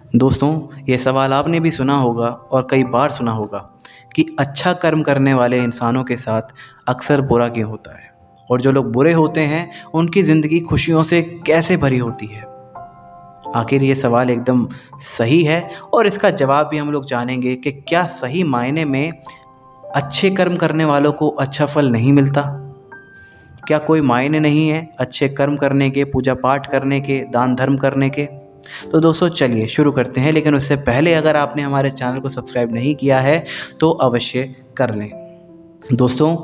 दोस्तों, ये सवाल आपने भी सुना होगा और कई बार सुना होगा कि अच्छा कर्म करने वाले इंसानों के साथ अक्सर बुरा क्यों होता है और जो लोग बुरे होते हैं उनकी ज़िंदगी खुशियों से कैसे भरी होती है। आखिर ये सवाल एकदम सही है और इसका जवाब भी हम लोग जानेंगे कि क्या सही मायने में अच्छे कर्म करने वालों को अच्छा फल नहीं मिलता। क्या कोई मायने नहीं है अच्छे कर्म करने के, पूजा पाठ करने के, दान धर्म करने के। तो दोस्तों चलिए शुरू करते हैं, लेकिन उससे पहले अगर आपने हमारे चैनल को सब्सक्राइब नहीं किया है तो अवश्य कर लें। दोस्तों,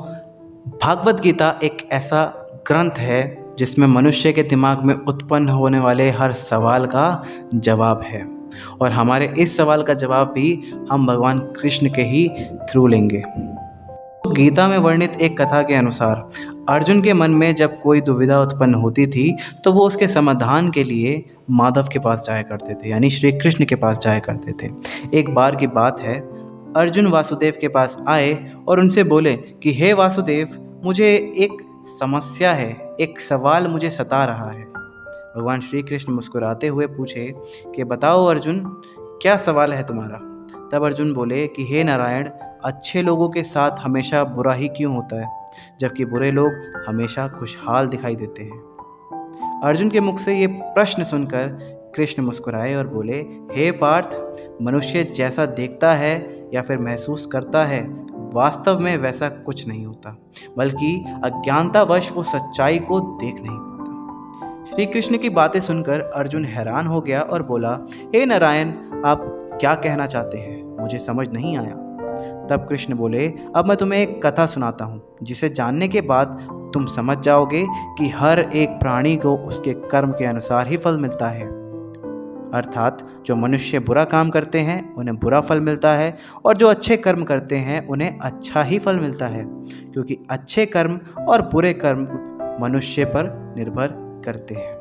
भागवत गीता एक ऐसा ग्रंथ है जिसमें मनुष्य के दिमाग में उत्पन्न होने वाले हर सवाल का जवाब है और हमारे इस सवाल का जवाब भी हम भगवान कृष्ण के ही थ्रू लेंगे। गीता में वर्णित एक कथा के अनुसार अर्जुन के मन में जब कोई दुविधा उत्पन्न होती थी तो वो उसके समाधान के लिए माधव के पास जाया करते थे, यानी श्री कृष्ण के पास जाया करते थे। एक बार की बात है, अर्जुन वासुदेव के पास आए और उनसे बोले कि हे वासुदेव, मुझे एक समस्या है, एक सवाल मुझे सता रहा है। भगवान श्री कृष्ण मुस्कुराते हुए पूछे कि बताओ अर्जुन, क्या सवाल है तुम्हारा। तब अर्जुन बोले कि हे नारायण, अच्छे लोगों के साथ हमेशा बुरा ही क्यों होता है जबकि बुरे लोग हमेशा खुशहाल दिखाई देते हैं। अर्जुन के मुख से ये प्रश्न सुनकर कृष्ण मुस्कुराए और बोले, हे पार्थ, मनुष्य जैसा देखता है या फिर महसूस करता है, वास्तव में वैसा कुछ नहीं होता, बल्कि अज्ञानतावश वो सच्चाई को देख नहीं पाता। श्री कृष्ण की बातें सुनकर अर्जुन हैरान हो गया और बोला, हे नारायण, आप क्या कहना चाहते हैं, मुझे समझ नहीं आया। तब कृष्ण बोले, अब मैं तुम्हें एक कथा सुनाता हूँ जिसे जानने के बाद तुम समझ जाओगे कि हर एक प्राणी को उसके कर्म के अनुसार ही फल मिलता है। अर्थात जो मनुष्य बुरा काम करते हैं उन्हें बुरा फल मिलता है और जो अच्छे कर्म करते हैं उन्हें अच्छा ही फल मिलता है, क्योंकि अच्छे कर्म और बुरे कर्म मनुष्य पर निर्भर करते हैं।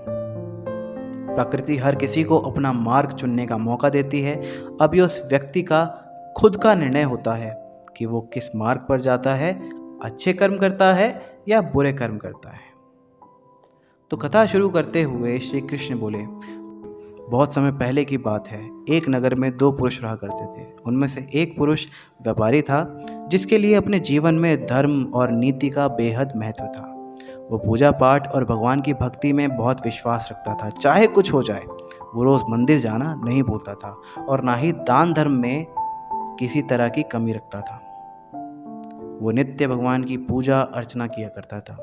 प्रकृति हर किसी को अपना मार्ग चुनने का मौका देती है। अब ये उस व्यक्ति का खुद का निर्णय होता है कि वो किस मार्ग पर जाता है, अच्छे कर्म करता है या बुरे कर्म करता है। तो कथा शुरू करते हुए श्री कृष्ण बोले, बहुत समय पहले की बात है, एक नगर में दो पुरुष रहा करते थे। उनमें से एक पुरुष व्यापारी था जिसके लिए अपने जीवन में धर्म और नीति का बेहद महत्व था। वो पूजा पाठ और भगवान की भक्ति में बहुत विश्वास रखता था, चाहे कुछ हो जाए। वो रोज़ मंदिर जाना नहीं भूलता था और ना ही दान धर्म में किसी तरह की कमी रखता था। वो नित्य भगवान की पूजा अर्चना किया करता था।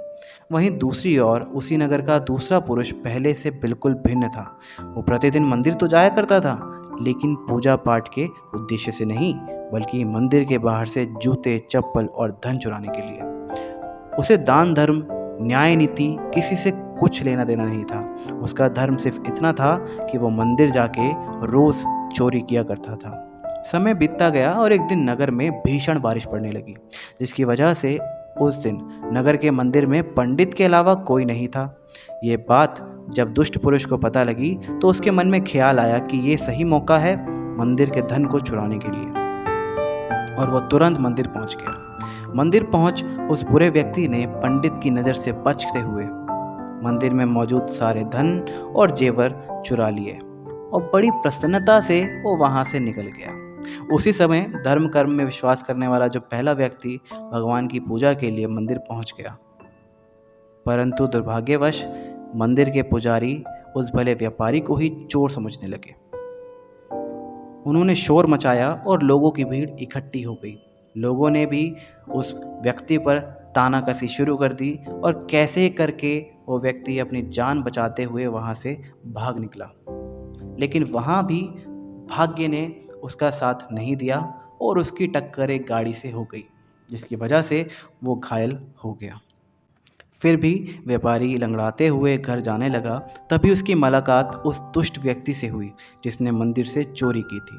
वहीं दूसरी ओर उसी नगर का दूसरा पुरुष पहले से बिल्कुल भिन्न था। वो प्रतिदिन मंदिर तो जाया करता था, लेकिन पूजा पाठ के उद्देश्य से नहीं, बल्कि मंदिर के बाहर से जूते, चप्पल और धन चुराने के लिए। उसे दान धर्म, न्याय नीति किसी से कुछ लेना देना नहीं था। उसका धर्म सिर्फ इतना था कि वो मंदिर जाके रोज़ चोरी किया करता था। समय बीतता गया और एक दिन नगर में भीषण बारिश पड़ने लगी, जिसकी वजह से उस दिन नगर के मंदिर में पंडित के अलावा कोई नहीं था। ये बात जब दुष्ट पुरुष को पता लगी तो उसके मन में ख्याल आया कि ये सही मौका है मंदिर के धन को चुराने के लिए, और वह तुरंत मंदिर पहुंच गया। मंदिर पहुंच उस बुरे व्यक्ति ने पंडित की नज़र से बचते हुए मंदिर में मौजूद सारे धन और जेवर चुरा लिए और बड़ी प्रसन्नता से वो वहां से निकल गया। उसी समय धर्म कर्म में विश्वास करने वाला जो पहला व्यक्ति भगवान की पूजा के लिए मंदिर पहुंच गया, परंतु दुर्भाग्यवश मंदिर के पुजारी उस भले व्यापारी को ही चोर समझने लगे। उन्होंने शोर मचाया और लोगों की भीड़ इकट्ठी हो गई। लोगों ने भी उस व्यक्ति पर तानाकसी शुरू कर दी और कैसे करके वो व्यक्ति अपनी जान बचाते हुए वहाँ से भाग निकला। लेकिन वहाँ भी भाग्य ने उसका साथ नहीं दिया और उसकी टक्कर एक गाड़ी से हो गई, जिसकी वजह से वो घायल हो गया। फिर भी व्यापारी लंगड़ाते हुए घर जाने लगा। तभी उसकी मुलाकात उस दुष्ट व्यक्ति से हुई जिसने मंदिर से चोरी की थी।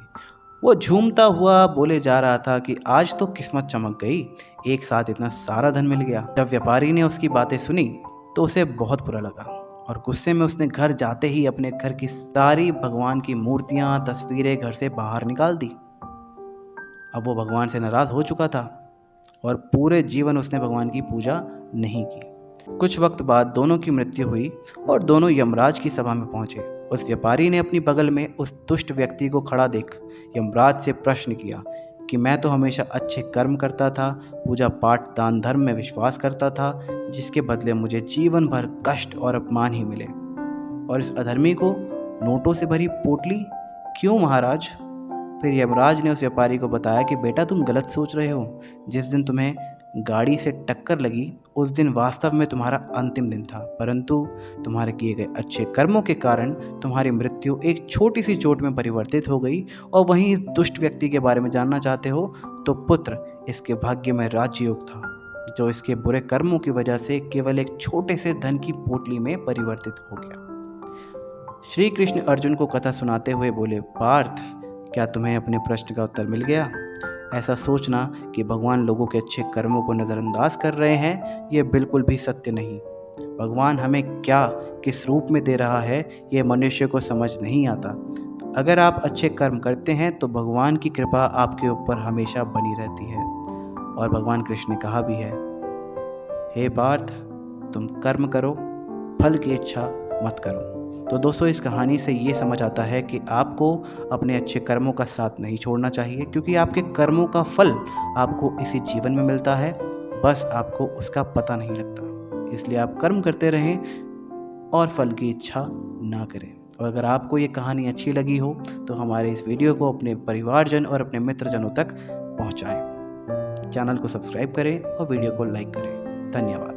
वो झूमता हुआ बोले जा रहा था कि आज तो किस्मत चमक गई, एक साथ इतना सारा धन मिल गया। जब व्यापारी ने उसकी बातें सुनी तो उसे बहुत बुरा लगा और गुस्से में उसने घर जाते ही अपने घर की सारी भगवान की मूर्तियां, तस्वीरें घर से बाहर निकाल दी। अब वो भगवान से नाराज हो चुका था और पूरे जीवन उसने भगवान की पूजा नहीं की। कुछ वक्त बाद दोनों की मृत्यु हुई और दोनों यमराज की सभा में पहुंचे। उस व्यापारी ने अपनी बगल में उस दुष्ट व्यक्ति को खड़ा देख यमराज से प्रश्न किया कि मैं तो हमेशा अच्छे कर्म करता था, पूजा पाठ दान धर्म में विश्वास करता था, जिसके बदले मुझे जीवन भर कष्ट और अपमान ही मिले। और इस अधर्मी को नोटों से भरी पोटली क्यों महाराज? फिर यमराज ने उस व्यापारी को बताया कि बेटा तुम गलत सोच रहे हो। जिस दिन तुम्हें गाड़ी से टक्कर लगी उस दिन वास्तव में तुम्हारा अंतिम दिन था, परंतु तुम्हारे किए गए अच्छे कर्मों के कारण तुम्हारी मृत्यु एक छोटी सी चोट में परिवर्तित हो गई। और वहीं इस दुष्ट व्यक्ति के बारे में जानना चाहते हो तो पुत्र, इसके भाग्य में राजयोग था जो इसके बुरे कर्मों की वजह से केवल एक छोटे से धन की पोटली में परिवर्तित हो गया। श्री कृष्ण अर्जुन को कथा सुनाते हुए बोले, पार्थ, क्या तुम्हें अपने प्रश्न का उत्तर मिल गया? ऐसा सोचना कि भगवान लोगों के अच्छे कर्मों को नज़रअंदाज कर रहे हैं, ये बिल्कुल भी सत्य नहीं। भगवान हमें क्या किस रूप में दे रहा है ये मनुष्य को समझ नहीं आता। अगर आप अच्छे कर्म करते हैं तो भगवान की कृपा आपके ऊपर हमेशा बनी रहती है। और भगवान कृष्ण ने कहा भी है, हे पार्थ, तुम कर्म करो, फल की इच्छा मत करो। तो दोस्तों, इस कहानी से ये समझ आता है कि आपको अपने अच्छे कर्मों का साथ नहीं छोड़ना चाहिए, क्योंकि आपके कर्मों का फल आपको इसी जीवन में मिलता है, बस आपको उसका पता नहीं लगता। इसलिए आप कर्म करते रहें और फल की इच्छा ना करें। और अगर आपको ये कहानी अच्छी लगी हो तो हमारे इस वीडियो को अपने परिवारजन और अपने मित्रजनों तक पहुँचाएँ। चैनल को सब्सक्राइब करें और वीडियो को लाइक करें। धन्यवाद।